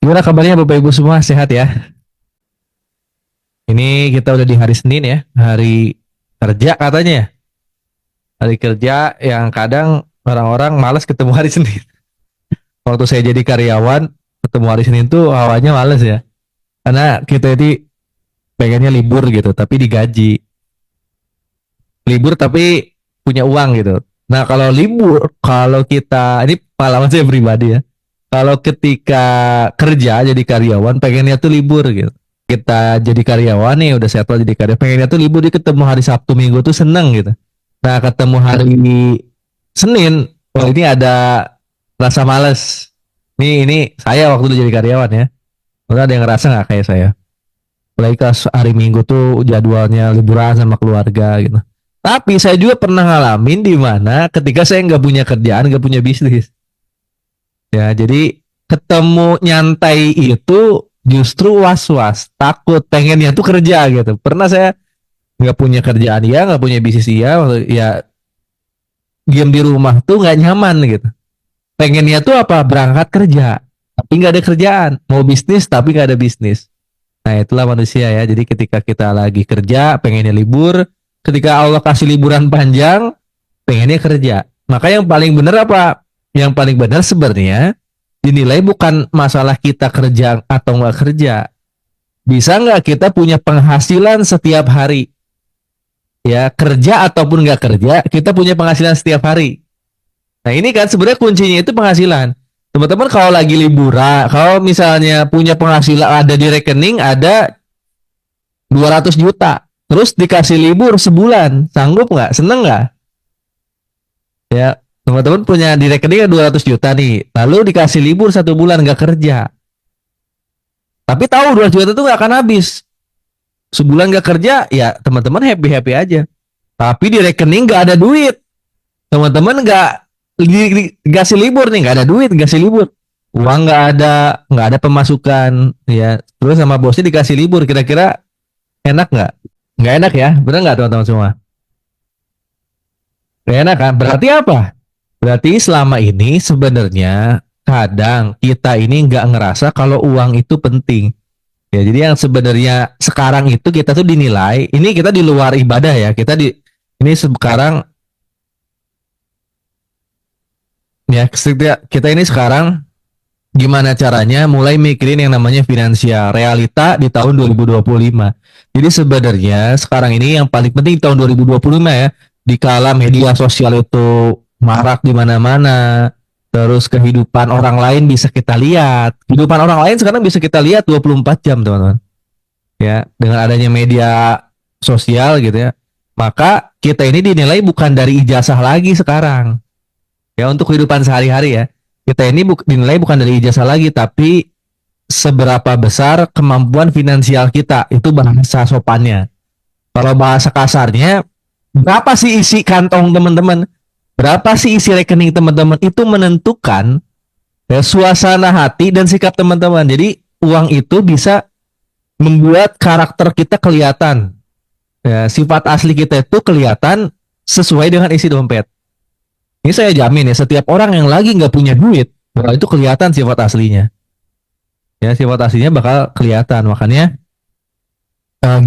Gimana kabarnya Bapak Ibu semua, sehat ya? Ini kita udah di hari Senin ya, hari kerja katanya ya. Hari kerja yang kadang orang-orang malas ketemu hari Senin. Waktu saya jadi karyawan, ketemu hari Senin tuh awalnya males ya. Karena kita ini pengennya libur gitu, tapi digaji. Libur tapi punya uang gitu. Nah kalau libur, kalau kita, ini pengalaman saya pribadi ya. Kalau ketika kerja jadi karyawan, pengennya tuh libur gitu. Kita jadi karyawan nih udah settle jadi karyawan, pengennya tuh libur, dia ketemu hari Sabtu Minggu tuh seneng gitu. Nah ketemu hari Senin, wah ini ada rasa males. Ini saya waktu itu jadi karyawan ya. Mungkin ada yang ngerasa nggak kayak saya? Apalagi pas hari Minggu tuh jadwalnya liburan sama keluarga gitu. Tapi saya juga pernah ngalamin di mana ketika saya nggak punya kerjaan, nggak punya bisnis. Ya, jadi ketemu nyantai itu justru was-was, takut, pengennya tuh kerja gitu. Pernah saya nggak punya kerjaan ya, nggak punya bisnis ya diam di rumah tuh nggak nyaman gitu. Pengennya tuh apa? Berangkat kerja, tapi nggak ada kerjaan. Mau bisnis tapi nggak ada bisnis. Nah itulah manusia ya. Jadi ketika kita lagi kerja, pengennya libur. Ketika Allah kasih liburan panjang, pengennya kerja. Maka yang paling benar apa? Yang paling benar sebenarnya dinilai bukan masalah kita kerja atau nggak kerja. Bisa nggak kita punya penghasilan setiap hari? Ya kerja ataupun nggak kerja, kita punya penghasilan setiap hari. Nah ini kan sebenarnya kuncinya itu penghasilan. Teman-teman kalau lagi liburan, kalau misalnya punya penghasilan ada di rekening ada 200 juta, terus dikasih libur sebulan, sanggup nggak? Seneng nggak? Ya, teman-teman punya di rekening 200 juta nih, lalu dikasih libur 1 bulan nggak kerja. Tapi tahu 200 juta itu nggak akan habis. Sebulan nggak kerja, ya teman-teman happy-happy aja. Tapi di rekening nggak ada duit. Teman-teman dikasih libur nih, nggak ada duit, dikasih libur. Uang nggak ada pemasukan, ya. Terus sama bosnya dikasih libur, kira-kira enak nggak? Nggak enak ya, benar nggak teman-teman semua? Nggak enak kan? Berarti apa? Berarti selama ini sebenarnya kadang kita ini nggak ngerasa kalau uang itu penting. Ya, jadi yang sebenarnya sekarang itu kita tuh dinilai, ini kita di luar ibadah ya, ini sekarang ya kita ini sekarang gimana caranya mulai mikirin yang namanya finansial realita di tahun 2025. Jadi sebenarnya sekarang ini yang paling penting di tahun 2025 ya, di kala media sosial itu marak di mana-mana, terus kehidupan orang lain bisa kita lihat. Kehidupan orang lain sekarang bisa kita lihat 24 jam, teman-teman. Ya, dengan adanya media sosial gitu ya. Maka kita ini dinilai bukan dari ijazah lagi sekarang. Ya, untuk kehidupan sehari-hari ya. Kita ini dinilai bukan dari ijazah lagi, tapi seberapa besar kemampuan finansial kita. Itu bahasa sopannya. Kalau bahasa kasarnya, berapa sih isi kantong teman-teman? Berapa sih isi rekening teman-teman? Itu menentukan ya, suasana hati dan sikap teman-teman. Jadi uang itu bisa membuat karakter kita kelihatan. Ya, sifat asli kita itu kelihatan sesuai dengan isi dompet. Ini saya jamin ya, setiap orang yang lagi nggak punya duit, bakal itu kelihatan sifat aslinya. Ya, sifat aslinya bakal kelihatan. Makanya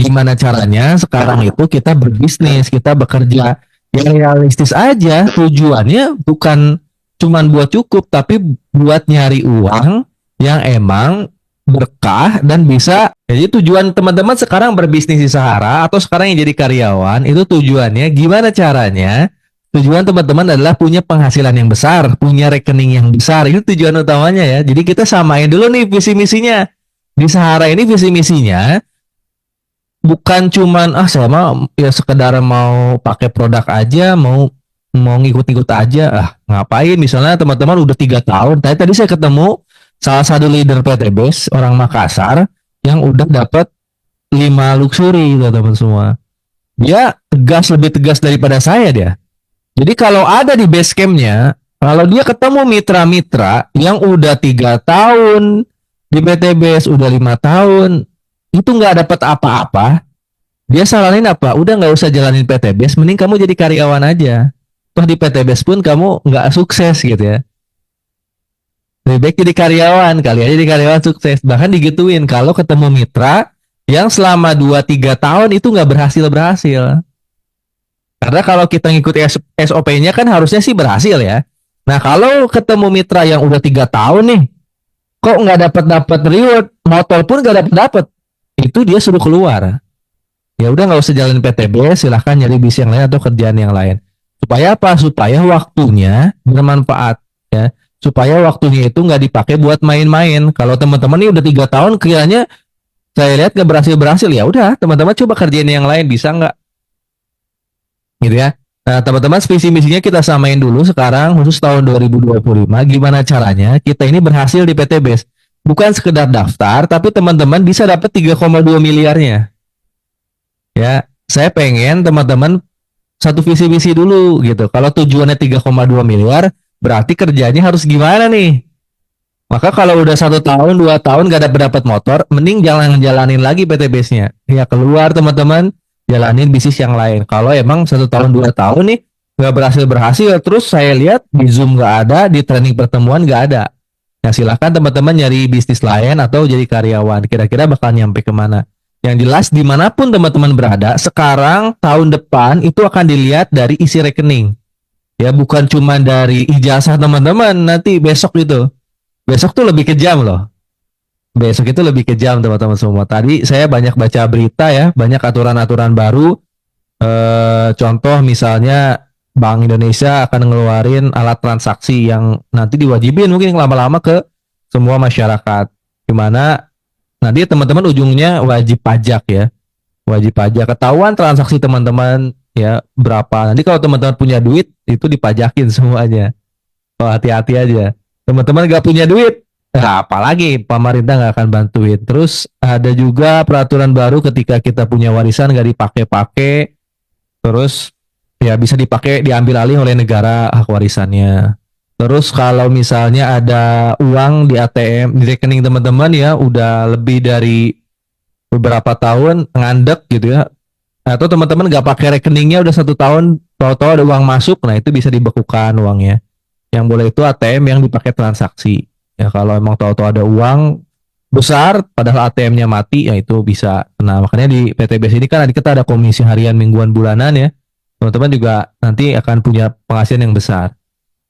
gimana caranya sekarang itu kita berbisnis, kita bekerja yang realistis aja. Tujuannya bukan cuman buat cukup, tapi buat nyari uang yang emang berkah dan bisa. Jadi tujuan teman-teman sekarang berbisnis di Sahara atau sekarang yang jadi karyawan itu tujuannya gimana caranya? Tujuan teman-teman adalah punya penghasilan yang besar, punya rekening yang besar. Itu tujuan utamanya ya. Jadi kita samain dulu nih visi misinya. Di Sahara ini visi misinya bukan cuman saya mau ya sekedar mau pakai produk aja, mau mau ngikut-ngikut aja. Ngapain? Misalnya teman-teman udah 3 tahun. Tadi saya ketemu salah satu leader PTBS orang Makassar yang udah dapat 5 luxury gitu teman semua. Dia lebih tegas daripada saya dia. Jadi kalau ada di base campnya, kalau dia ketemu mitra-mitra yang udah 3 tahun di PTBS, udah 5 tahun, itu nggak dapat apa-apa, dia saranin apa? Udah nggak usah jalanin PTBS, mending kamu jadi karyawan aja. Toh di PTBS pun kamu nggak sukses gitu ya. Lebih baik jadi karyawan, kali aja jadi karyawan sukses. Bahkan digituin kalau ketemu mitra yang selama 2-3 tahun itu nggak berhasil. Karena kalau kita ngikut SOP-nya kan harusnya sih berhasil ya. Nah kalau ketemu mitra yang udah 3 tahun nih, kok nggak dapat reward, motor pun nggak dapat, itu dia suruh keluar. Ya udah nggak usah jalan PTB, silahkan nyari bis yang lain atau kerjaan yang lain. Supaya apa? Supaya waktunya bermanfaat ya. Supaya waktunya itu nggak dipakai buat main-main. Kalau teman-teman ini udah 3 tahun, kiranya saya lihat nggak berhasil, ya udah teman-teman coba kerjain yang lain, bisa nggak? Gitu ya. Nah, teman-teman visi misinya kita samain dulu sekarang khusus tahun 2025. Gimana caranya kita ini berhasil di PTBS? Bukan sekedar daftar, tapi teman-teman bisa dapat 3,2 miliarnya. Ya, saya pengen teman-teman satu visi misi dulu gitu. Kalau tujuannya 3,2 miliar, berarti kerjanya harus gimana nih? Maka kalau udah 1 tahun, 2 tahun gak dapat motor, mending jangan jalanin lagi PTBS-nya. Ya keluar teman-teman, jalanin bisnis yang lain. Kalau emang 1 tahun, 2 tahun nih nggak berhasil, terus saya lihat di Zoom nggak ada, di training pertemuan nggak ada. Nah silahkan teman-teman nyari bisnis lain atau jadi karyawan. Kira-kira bakal nyampe kemana? Yang jelas dimanapun teman-teman berada, sekarang tahun depan itu akan dilihat dari isi rekening. Ya bukan cuma dari ijazah teman-teman. Nanti besok itu. Besok tuh lebih kejam loh. Besok itu lebih kejam teman-teman semua. Tadi saya banyak baca berita ya, banyak aturan-aturan baru. Contoh misalnya Bank Indonesia akan ngeluarin alat transaksi yang nanti diwajibin mungkin lama-lama ke semua masyarakat. Dimana nanti teman-teman ujungnya wajib pajak ya. Wajib pajak. Ketahuan transaksi teman-teman ya berapa. Nanti kalau teman-teman punya duit itu dipajakin semuanya. Oh, hati-hati aja. Teman-teman gak punya duit, nah, apalagi pemerintah nggak akan bantuin. Terus ada juga peraturan baru ketika kita punya warisan nggak dipakai-pakai, terus ya bisa dipakai diambil alih oleh negara hak warisannya. Terus kalau misalnya ada uang di ATM di rekening teman-teman ya udah lebih dari beberapa tahun ngandek gitu ya, atau teman-teman nggak pakai rekeningnya udah 1 tahun, tahu-tahu ada uang masuk, nah itu bisa dibekukan uangnya. Yang boleh itu ATM yang dipakai transaksi. Ya kalau emang tahu-tahu ada uang besar padahal ATM-nya mati ya itu bisa. Nah, makanya di PTBS ini kan kita ada komisi harian, mingguan, bulanan ya. Teman-teman juga nanti akan punya penghasilan yang besar.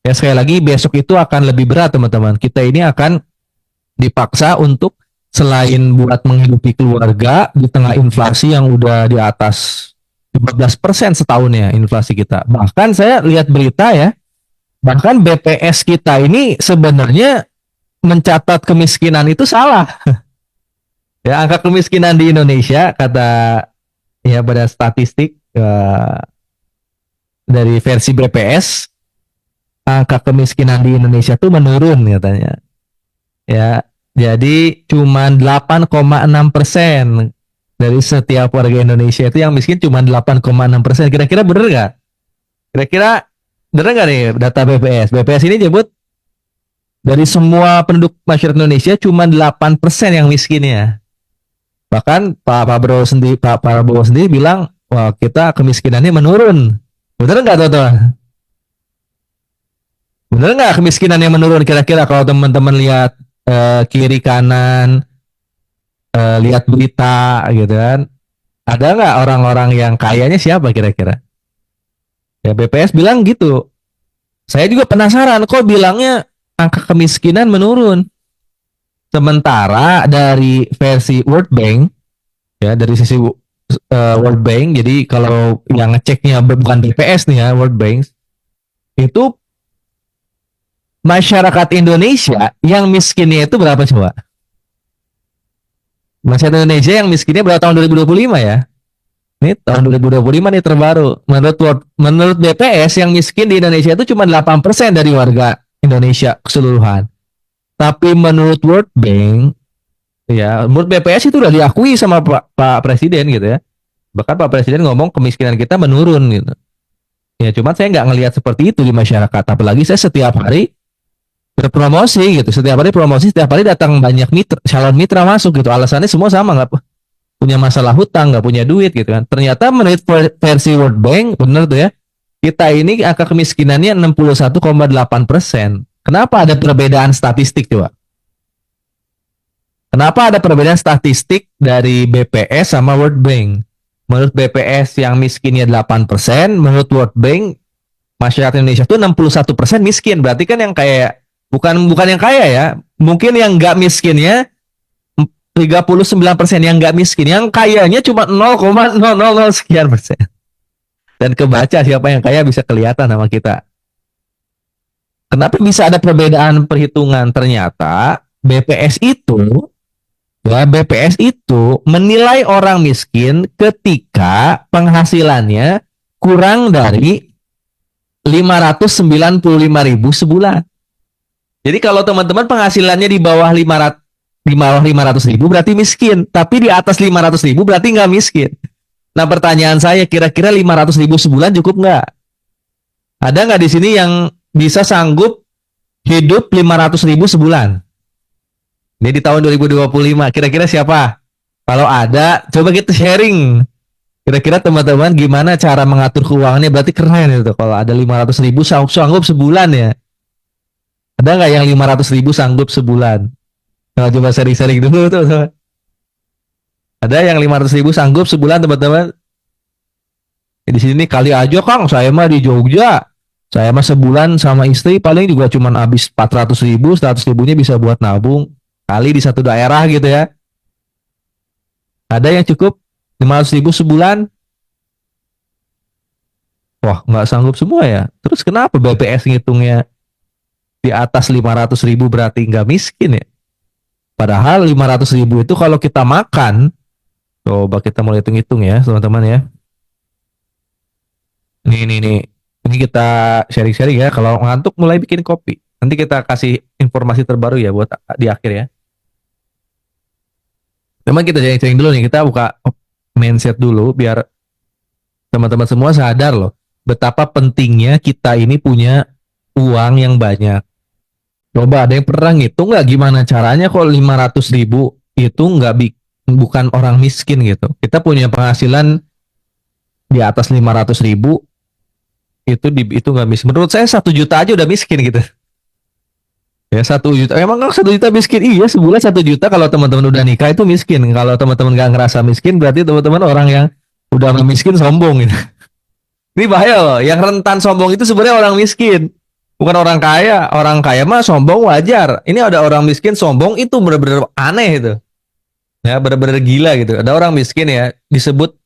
Ya sekali lagi besok itu akan lebih berat teman-teman. Kita ini akan dipaksa untuk selain buat menghidupi keluarga di tengah inflasi yang udah di atas 15% setahun ya inflasi kita. Bahkan saya lihat berita ya, bahkan BPS kita ini sebenarnya mencatat kemiskinan itu salah. Ya, angka kemiskinan di Indonesia kata ya pada statistik dari versi BPS, angka kemiskinan di Indonesia tuh menurun katanya. Ya, jadi cuma 8,6% dari setiap warga Indonesia itu yang miskin cuma 8,6%. Kira-kira bener nggak? Kira-kira bener nggak nih data BPS? BPS ini nyebut dari semua penduduk masyarakat Indonesia cuma 8% yang miskinnya. Bahkan Pak Prabowo sendiri bilang, wah kita kemiskinannya menurun. Bener nggak teman-teman? Bener nggak kemiskinannya menurun? Kira-kira kalau teman-teman lihat kiri kanan, lihat berita gitu kan, ada nggak orang-orang yang kayanya siapa kira-kira? Ya BPS bilang gitu. Saya juga penasaran kok bilangnya angka kemiskinan menurun. Sementara dari versi World Bank, ya dari sisi World Bank, jadi kalau yang ngeceknya bukan BPS nih ya, World Bank, itu masyarakat Indonesia yang miskinnya itu berapa coba? Masyarakat Indonesia yang miskinnya berapa tahun 2025 ya? Ini tahun 2025 nih terbaru. Menurut BPS yang miskin di Indonesia itu cuma 8% dari warga Indonesia keseluruhan. Tapi menurut World Bank, ya menurut BPS itu udah diakui sama Pak Presiden gitu ya. Bahkan Pak Presiden ngomong kemiskinan kita menurun gitu. Ya cuman saya nggak ngelihat seperti itu di masyarakat. Apalagi saya setiap hari berpromosi gitu. Setiap hari promosi, setiap hari datang banyak mitra, calon mitra masuk gitu. Alasannya semua sama, nggak punya masalah hutang, nggak punya duit gitu kan. Ternyata menurut versi World Bank, bener tuh ya, kita ini angka kemiskinannya 61,8%. Kenapa ada perbedaan statistik coba? Kenapa ada perbedaan statistik dari BPS sama World Bank? Menurut BPS yang miskinnya 8%, menurut World Bank masyarakat Indonesia itu 61% miskin. Berarti kan yang kaya bukan yang kaya ya. Mungkin yang nggak miskinnya 39% yang nggak miskin, yang kayanya cuma 0,000 sekian persen. Dan kebaca siapa yang kaya bisa kelihatan sama kita. Kenapa bisa ada perbedaan perhitungan? Ternyata BPS itu menilai orang miskin ketika penghasilannya kurang dari 595.000 sebulan. Jadi kalau teman-teman penghasilannya di bawah 500.000 berarti miskin, tapi di atas 500.000 berarti nggak miskin. Nah pertanyaan saya, kira-kira 500.000 sebulan cukup nggak? Ada nggak di sini yang bisa sanggup hidup 500.000 sebulan? Ini di tahun 2025, kira-kira siapa? Kalau ada, coba kita sharing. Kira-kira teman-teman gimana cara mengatur keuangannya? Berarti keren itu kalau ada 500.000 sanggup sebulan ya. Ada nggak yang 500.000 sanggup sebulan? Nah, coba sharing-sharing dulu tuh. Ada yang 500.000 sanggup sebulan teman-teman? Di sini kali aja Kang, saya mah di Jogja. Saya mah sebulan sama istri paling juga cuma habis 400.000, 100.000-nya bisa buat nabung. Kali di satu daerah gitu ya. Ada yang cukup 500.000 sebulan? Wah, nggak sanggup semua ya. Terus kenapa BPS ngitungnya di atas 500.000 berarti nggak miskin ya? Padahal 500.000 itu kalau kita makan, coba kita mulai hitung-hitung ya teman-teman ya. Nih. Ini kita sharing-sharing ya. Kalau ngantuk mulai bikin kopi. Nanti kita kasih informasi terbaru ya buat di akhir ya. Memang kita sharing-sharing dulu nih. Kita buka mindset dulu biar teman-teman semua sadar loh betapa pentingnya kita ini punya uang yang banyak. Coba ada yang pernah ngitung nggak gimana caranya kok 500.000 itu nggak bukan orang miskin gitu. Kita punya penghasilan di atas 500.000 itu nggak miskin. Menurut saya 1 juta aja udah miskin gitu. Ya 1 juta. Emang nggak 1 juta miskin? Iya sebulan 1 juta kalau teman-teman udah nikah itu miskin. Kalau teman-teman nggak ngerasa miskin berarti teman-teman orang yang udah miskin sombong gitu. Ini bahaya loh. Yang rentan sombong itu sebenarnya orang miskin. Bukan orang kaya. Orang kaya mah sombong wajar. Ini ada orang miskin sombong itu benar-benar aneh itu. Ya benar-benar gila gitu. Ada orang miskin ya disebut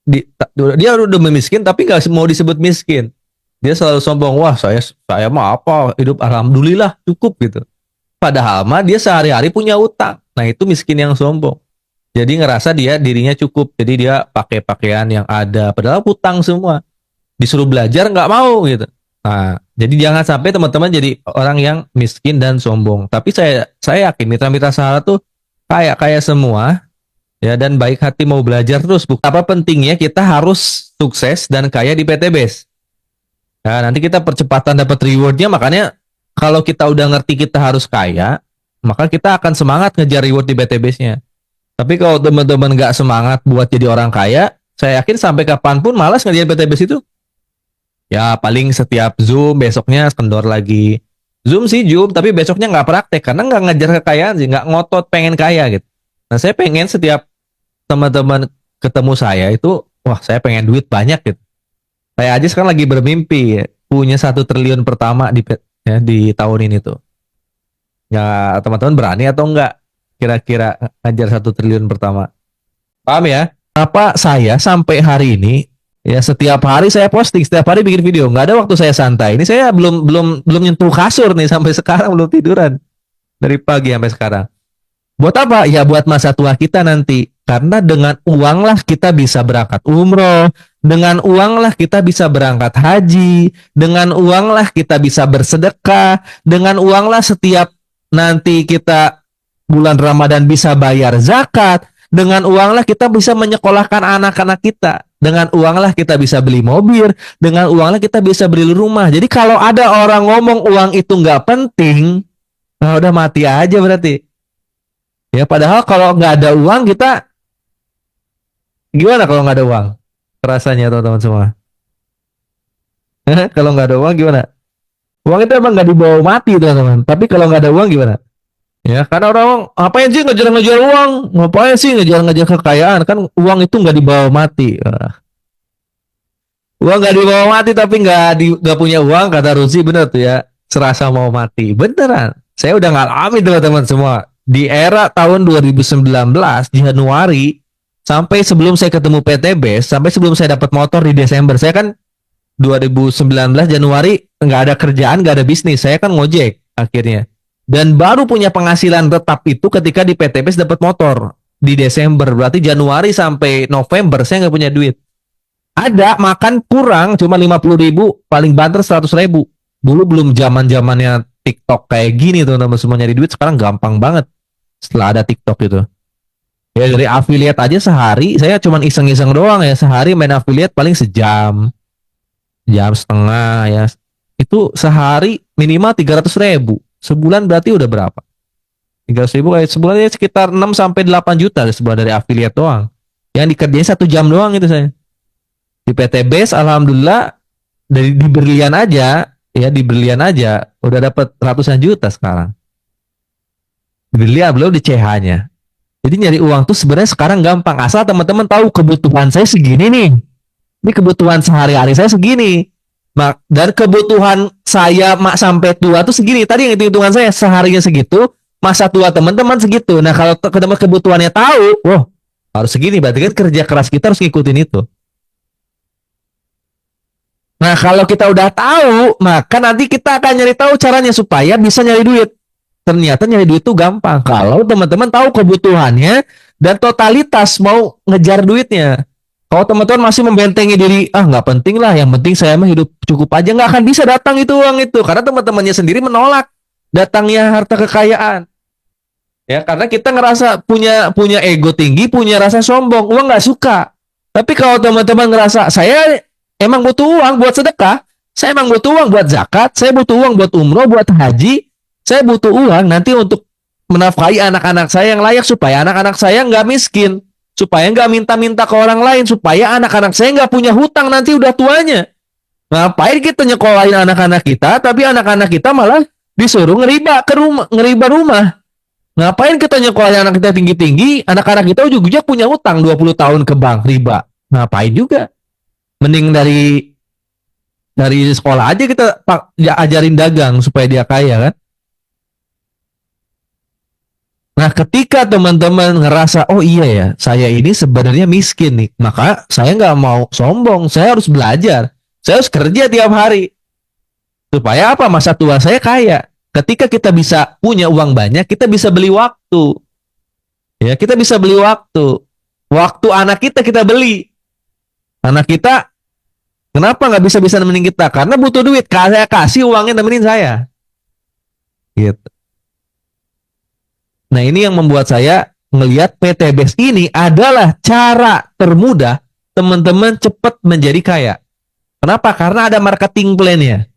dia udah miskin tapi nggak mau disebut miskin. Dia selalu sombong, wah saya mah apa hidup alhamdulillah cukup gitu. Padahal mah dia sehari-hari punya utang. Nah itu miskin yang sombong. Jadi ngerasa dia dirinya cukup. Jadi dia pakai pakaian yang ada. Padahal utang semua. Disuruh belajar nggak mau gitu. Nah jadi jangan sampai teman-teman jadi orang yang miskin dan sombong. Tapi saya yakin mitra-mitra sahabat tuh kaya semua ya dan baik hati mau belajar terus. Apa pentingnya kita harus sukses dan kaya di PTBS. Nah, nanti kita percepatan dapat rewardnya, makanya kalau kita udah ngerti kita harus kaya, maka kita akan semangat ngejar reward di PTBS-nya. Tapi kalau teman-teman nggak semangat buat jadi orang kaya, saya yakin sampai kapanpun malas ngerjain PTBS itu. Ya paling setiap Zoom, besoknya kendor lagi. Zoom sih Zoom, tapi besoknya nggak praktek, karena nggak ngejar kekayaan sih, nggak ngotot pengen kaya gitu. Nah saya pengen setiap teman-teman ketemu saya itu, wah saya pengen duit banyak gitu. Saya aja sekarang lagi bermimpi punya 1 triliun pertama di tahun ini tuh. Ya teman-teman berani atau enggak kira-kira ngajar 1 triliun pertama? Paham ya? Kenapa saya sampai hari ini ya setiap hari saya posting, setiap hari bikin video, nggak ada waktu saya santai. Ini saya belum nyentuh kasur nih sampai sekarang belum tiduran dari pagi sampai sekarang. Buat apa? Ya buat masa tua kita nanti. Karena dengan uanglah kita bisa berangkat umroh, dengan uanglah kita bisa berangkat haji, dengan uanglah kita bisa bersedekah, dengan uanglah setiap nanti kita bulan Ramadan bisa bayar zakat, dengan uanglah kita bisa menyekolahkan anak-anak kita, dengan uanglah kita bisa beli mobil, dengan uanglah kita bisa beli rumah. Jadi kalau ada orang ngomong uang itu nggak penting, nah udah mati aja berarti. Ya padahal kalau nggak ada uang kita gimana kalau nggak ada uang? Rasanya teman-teman semua. Kalau nggak ada uang gimana? Uang itu emang nggak dibawa mati teman-teman. Tapi kalau nggak ada uang gimana? Ya, karena orang ngapain sih ngejar-ngejar uang? Ngapain sih ngejar-ngejar kekayaan? Kan uang itu nggak dibawa mati. Uang nggak dibawa mati tapi nggak punya uang kata Rusi bener tuh ya. Serasa mau mati. Beneran. Saya udah ngalamin teman-teman semua. Di era tahun 2019 Januari sampai sebelum saya ketemu PTB, sampai sebelum saya dapat motor di Desember. Saya kan 2019 Januari nggak ada kerjaan, nggak ada bisnis. Saya kan ngojek akhirnya. Dan baru punya penghasilan tetap itu ketika di PTBS dapat motor di Desember. Berarti Januari sampai November saya nggak punya duit. Ada makan kurang cuma 50.000, paling banter 100.000. Dulu belum zaman-zamannya TikTok kayak gini tuh teman semua nyari duit, sekarang gampang banget setelah ada TikTok itu. Ya dari affiliate aja sehari saya cuma iseng-iseng doang ya, sehari main affiliate paling sejam, jam setengah ya. Itu sehari minimal 300.000. Sebulan berarti udah berapa? 300.000 kayak sebulan ya sekitar 6 sampai 8 juta sebulan dari affiliate doang. Yang dikerjain 1 jam doang itu saya. Di PT Base alhamdulillah dari di berlian aja ya, di berlian aja udah dapat ratusan juta sekarang. Di berlian belum di CH-nya. Jadi nyari uang tuh sebenarnya sekarang gampang asal teman-teman tahu kebutuhan saya segini nih. Ini kebutuhan sehari-hari saya segini. Dan kebutuhan saya mak sampai tua tuh segini. Tadi yang hitungan saya seharinya segitu, masa tua teman-teman segitu. Nah kalau teman kebutuhannya tahu, wah harus segini. Berarti kan kerja keras kita harus ngikutin itu. Nah kalau kita udah tahu, maka nanti kita akan nyari tahu caranya supaya bisa nyari duit. Ternyata nyari duit itu gampang kalau teman-teman tahu kebutuhannya dan totalitas mau ngejar duitnya. Kalau teman-teman masih membentengi diri, nggak penting lah, yang penting saya mah hidup cukup aja, nggak akan bisa datang itu uang itu karena teman-temannya sendiri menolak datangnya harta kekayaan. Ya karena kita ngerasa punya ego tinggi, punya rasa sombong, uang nggak suka. Tapi kalau teman-teman ngerasa saya emang butuh uang buat sedekah, saya emang butuh uang buat zakat, saya butuh uang buat umroh, buat haji, saya butuh uang nanti untuk menafkahi anak-anak saya yang layak supaya anak-anak saya nggak miskin, supaya nggak minta-minta ke orang lain, supaya anak-anak saya nggak punya hutang nanti udah tuanya. Ngapain kita nyekolahin anak-anak kita, tapi anak-anak kita malah disuruh ngeriba rumah. Ngapain kita nyekolahin anak kita tinggi-tinggi, anak-anak kita ujung-ujung punya hutang 20 tahun ke bank riba. Ngapain juga? Mending dari sekolah aja kita ajarin dagang supaya dia kaya kan. Nah ketika teman-teman ngerasa oh iya ya saya ini sebenarnya miskin nih, maka saya nggak mau sombong, saya harus belajar, saya harus kerja tiap hari supaya apa, masa tua saya kaya. Ketika kita bisa punya uang banyak, kita bisa beli waktu, ya kita bisa beli waktu anak kita beli. Anak kita kenapa nggak bisa nemenin kita? Karena butuh duit, saya kasih uangnya nemenin saya gitu. Nah ini yang membuat saya melihat PTBS ini adalah cara termudah teman-teman cepat menjadi kaya. Kenapa? Karena ada marketing plan-nya.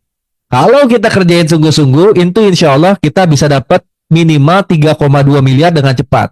Kalau kita kerjain sungguh-sungguh, itu insya Allah kita bisa dapat minimal 3,2 miliar dengan cepat.